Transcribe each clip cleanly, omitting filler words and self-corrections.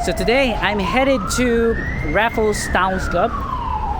So today I'm headed to Raffles Towns Club,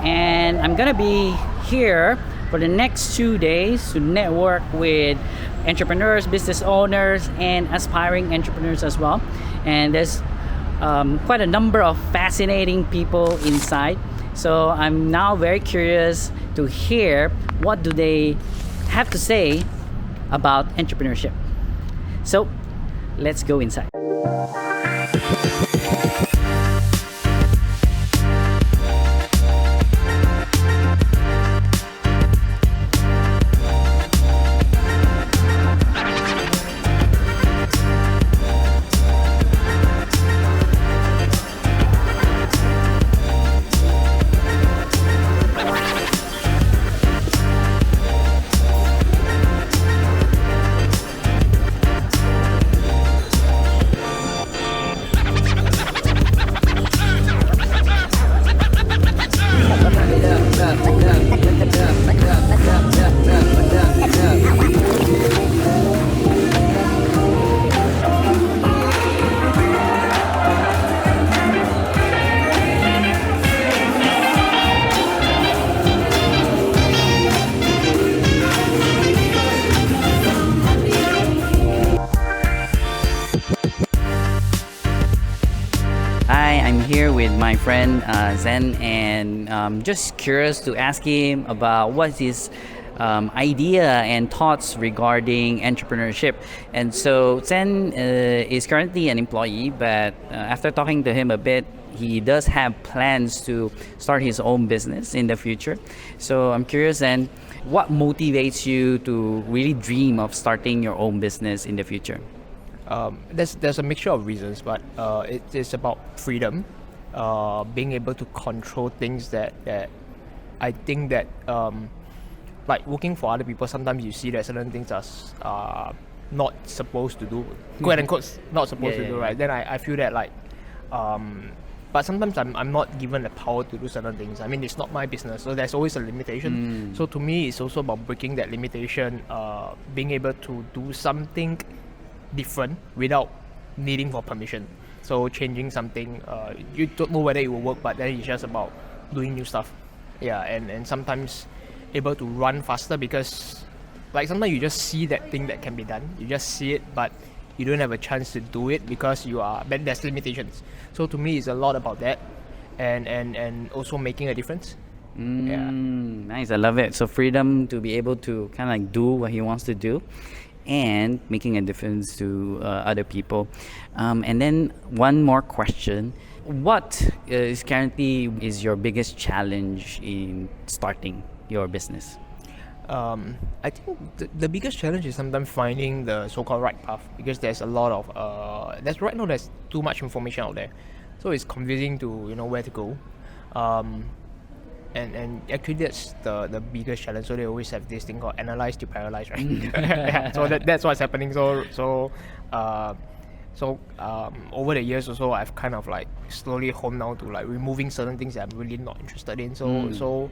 and I'm gonna be here for the next 2 days to network with entrepreneurs, business owners, and aspiring entrepreneurs as well. And there's quite a number of fascinating people inside. So I'm now very curious to hear what do they have to say about entrepreneurship. So let's go inside. I'm here with my friend Zen, and just curious to ask him about what's his idea and thoughts regarding entrepreneurship. And so Zen is currently an employee, but after talking to him a bit, he does have plans to start his own business in the future. So I'm curious, Zen, what motivates you to really dream of starting your own business in the future? There's a mixture of reasons, but it is about freedom, being able to control things that I think that like working for other people, sometimes you see that certain things are not supposed to do, quote unquote, not supposed to do, right? Then I feel that like, but sometimes I'm not given the power to do certain things. I mean, it's not my business, so there's always a limitation. So to me, it's also about breaking that limitation, being able to do something different without needing for permission. So changing something, you don't know whether it will work, but then it's just about doing new stuff. Yeah, and sometimes able to run faster, because like sometimes you just see that thing that can be done, you just see it, but you don't have a chance to do it because there's limitations. So to me, it's a lot about that, and also making a difference. Yeah. Nice, I love it. So freedom to be able to kind of like do what he wants to do, and making a difference to other people. And then one more question. What is currently your biggest challenge in starting your business? I think the biggest challenge is sometimes finding the so-called right path, because there's a lot of there's too much information out there, so it's confusing to where to go. And actually that's the biggest challenge. So they always have this thing called analyze to paralyze, right? Yeah, so that's what's happening. So over the years also, I've kind of like slowly honed down to like removing certain things that I'm really not interested in. So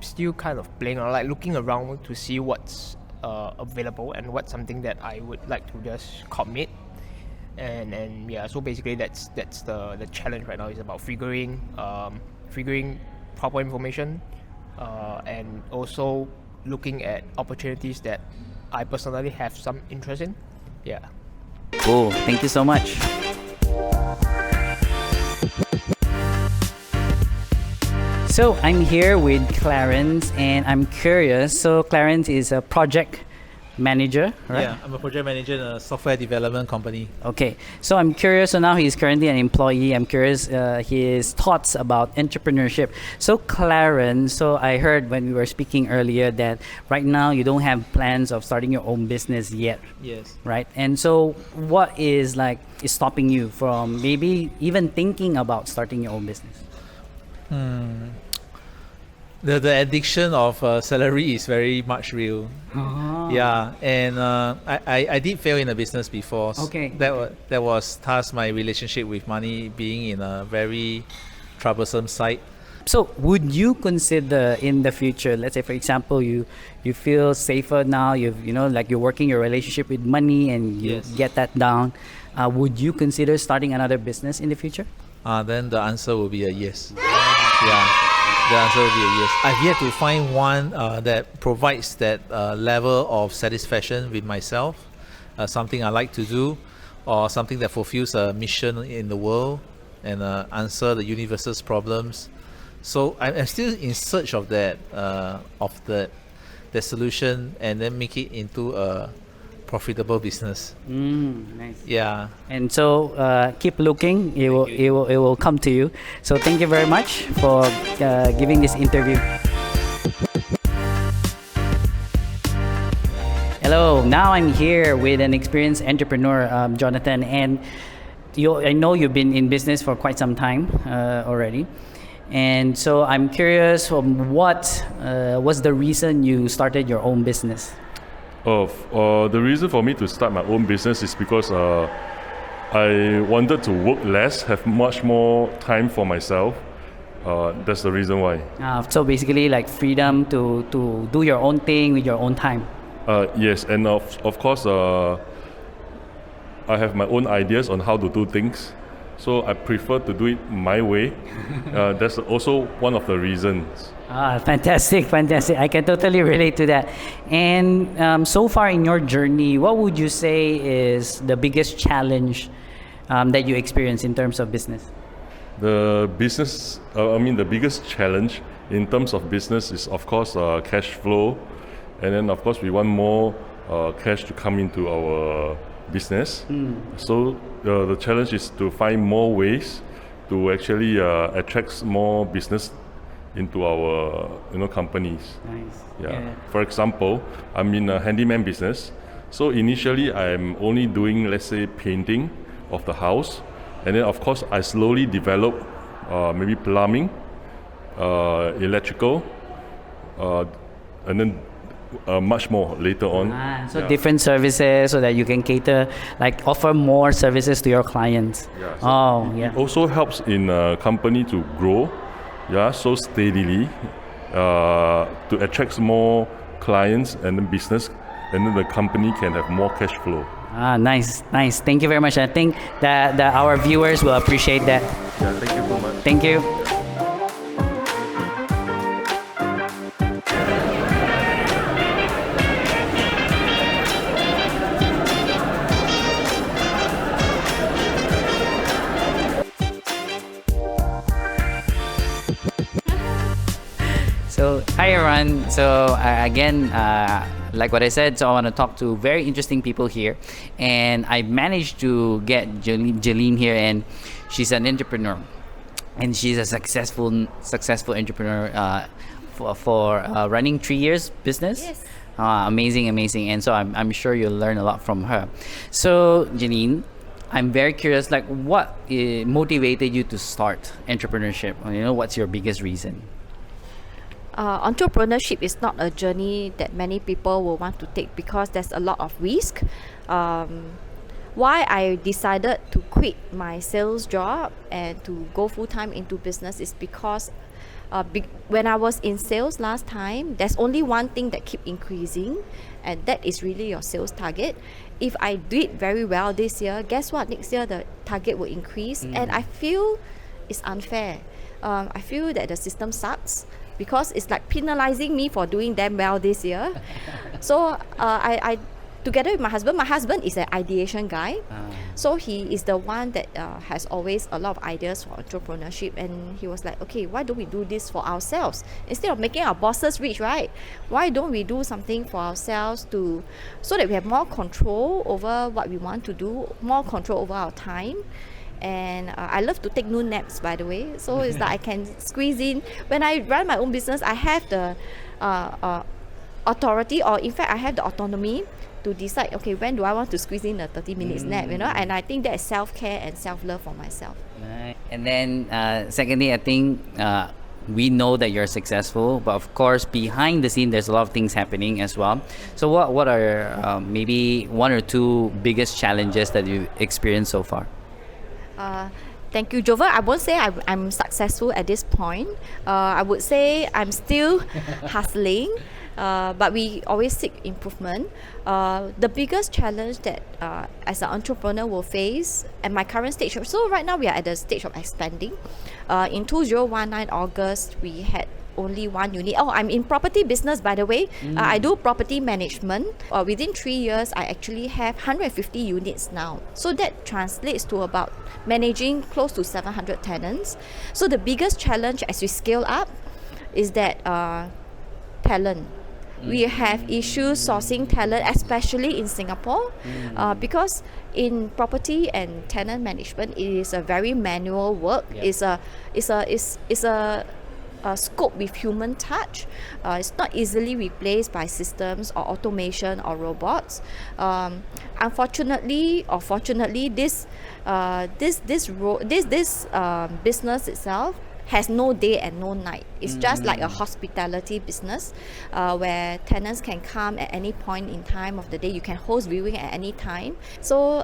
still kind of playing around, like looking around to see what's available and what's something that I would like to just commit. And yeah, so basically that's the challenge right now, is about figuring proper information, and also looking at opportunities that I personally have some interest in. Yeah. Cool. Thank you so much. So I'm here with Clarence, and I'm curious. So Clarence is a project manager, right? Yeah, I'm a project manager in a software development company. Okay, so I'm curious. So now he's currently an employee. I'm curious his thoughts about entrepreneurship. So Clarence, so I heard when we were speaking earlier that right now you don't have plans of starting your own business yet. Yes. Right? And so what is stopping you from maybe even thinking about starting your own business? The addiction of salary is very much real. Yeah, and I did fail in a business before. Okay. That was thus my relationship with money being in a very troublesome site. So would you consider in the future, let's say for example, you feel safer now, you're working your relationship with money and you Yes. get that down. would you consider starting another business in the future? Then the answer will be a yes. Yeah, the answer will be a yes. I've yet to find one that provides that level of satisfaction with myself, something I like to do, or something that fulfills a mission in the world and answer the universe's problems. So I'm still in search of that, the solution, and then make it into a profitable business. Nice. Yeah. And so keep looking. It will come to you. So thank you very much for giving this interview. Hello. Now I'm here with an experienced entrepreneur, Jonathan, and I know you've been in business for quite some time already. And so I'm curious, what was the reason you started your own business? The reason for me to start my own business is because I wanted to work less, have much more time for myself. That's the reason why. So basically like freedom to do your own thing with your own time. Yes, and of course, I have my own ideas on how to do things. So I prefer to do it my way. That's also one of the reasons. Fantastic. I can totally relate to that. And so far in your journey, what would you say is the biggest challenge that you experience in terms of business? The biggest challenge in terms of business is of course cash flow. And then of course we want more cash to come into our business. So the challenge is to find more ways to actually attract more business into our companies. Nice. Yeah. For example, I'm in a handyman business. So initially I'm only doing, let's say, painting of the house, and then of course I slowly develop maybe plumbing, electrical, and then much more later on. So different services so that you can cater, like offer more services to your clients. It also helps in a company to grow, so steadily, to attract more clients and then business, and then the company can have more cash flow. Nice. Thank you very much. I think that our viewers will appreciate that. Yeah, thank you so much. Thank you. So, hi everyone. So, again, like what I said, so I want to talk to very interesting people here. And I managed to get Jeline here, and she's an entrepreneur. And she's a successful entrepreneur for running 3 years business. Yes. Amazing. And so I'm sure you'll learn a lot from her. So, Jeline, I'm very curious, like what motivated you to start entrepreneurship? What's your biggest reason? Entrepreneurship is not a journey that many people will want to take because there's a lot of risk. Why I decided to quit my sales job and to go full-time into business is because when I was in sales last time, there's only one thing that keep increasing, and that is really your sales target. If I did very well this year, guess what? Next year the target will increase, and I feel it's unfair. I feel that the system sucks, because it's like penalizing me for doing damn well this year. So I together with my husband is an ideation guy. So he is the one that has always a lot of ideas for entrepreneurship, and he was like, okay, why don't we do this for ourselves? Instead of making our bosses rich, right? Why don't we do something for ourselves so that we have more control over what we want to do, more control over our time. And I love to take noon naps, by the way. So it's like I can squeeze in. When I run my own business, I have the authority, or in fact I have the autonomy to decide, okay, when do I want to squeeze in a 30 minutes nap, and I think that is self-care and self-love for myself. Right. And then secondly, I think we know that you're successful, but of course behind the scene there's a lot of things happening as well. So what are maybe one or two biggest challenges that you've experienced so far? Thank you, Jovan. I won't say I'm successful at this point. I would say I'm still hustling. but we always seek improvement. The biggest challenge that as an entrepreneur will face at my current stage, so right now we are at the stage of expanding. In 2019 August, we had only one unit. Oh, I'm in property business, by the way. I do property management. Within 3 years, I actually have 150 units now. So that translates to about managing close to 700 tenants. So the biggest challenge as we scale up is that talent. We have issues sourcing talent, especially in Singapore, because in property and tenant management, it is a very manual work. It's a scope with human touch. It's not easily replaced by systems or automation or robots. Unfortunately or fortunately, this business itself has no day and no night. It's just like a hospitality business where tenants can come at any point in time of the day. You can host viewing at any time. So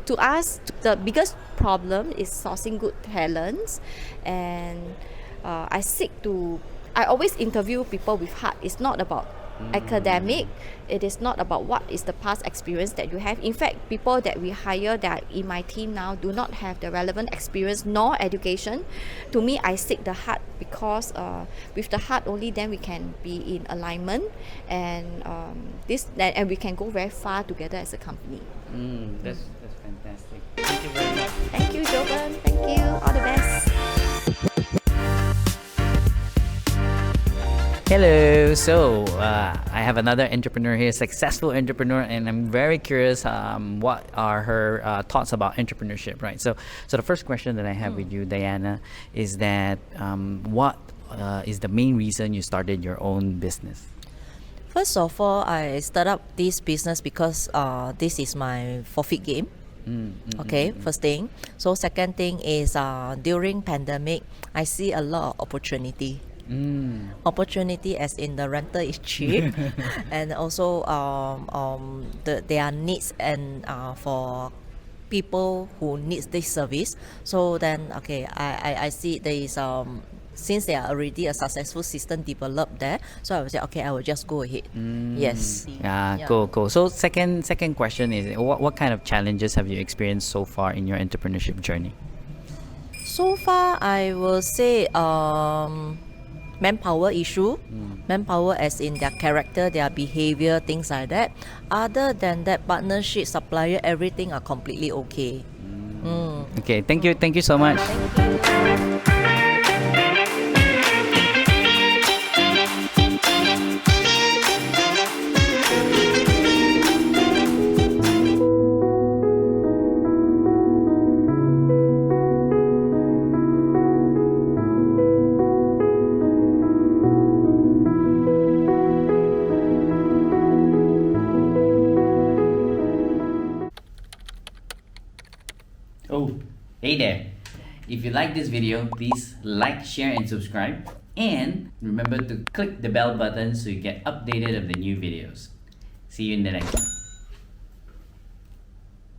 to us, the biggest problem is sourcing good talents, and I always interview people with heart. It's not about academic. It is not about what is the past experience that you have. In fact, people that we hire that are in my team now do not have the relevant experience nor education. To me, I seek the heart, because with the heart only then we can be in alignment, and and we can go very far together as a company. That's fantastic. Thank you very much. Thank you, Jovan. Thank you. All the best. Hello. So I have another entrepreneur here, successful entrepreneur, and I'm very curious what are her thoughts about entrepreneurship, right? So the first question that I have with you, Diana, is that what is the main reason you started your own business? First of all, I started up this business because this is my forfeit game. Okay, first thing. So second thing is during pandemic, I see a lot of opportunity. Opportunity as in the rental is cheap, and also there are needs and for people who needs this service. So then I see there is since there are already a successful system developed there, so I would say I will just go ahead. Yes. Yeah, cool. So second question is what kind of challenges have you experienced so far in your entrepreneurship journey? So far, I will say manpower issue. Manpower as in their character, their behavior, things like that. Other than that, partnership, supplier, everything are completely okay. Okay, thank you so much. Oh, hey there. If you like this video, please like, share, and subscribe. And remember to click the bell button so you get updated of the new videos. See you in the next one.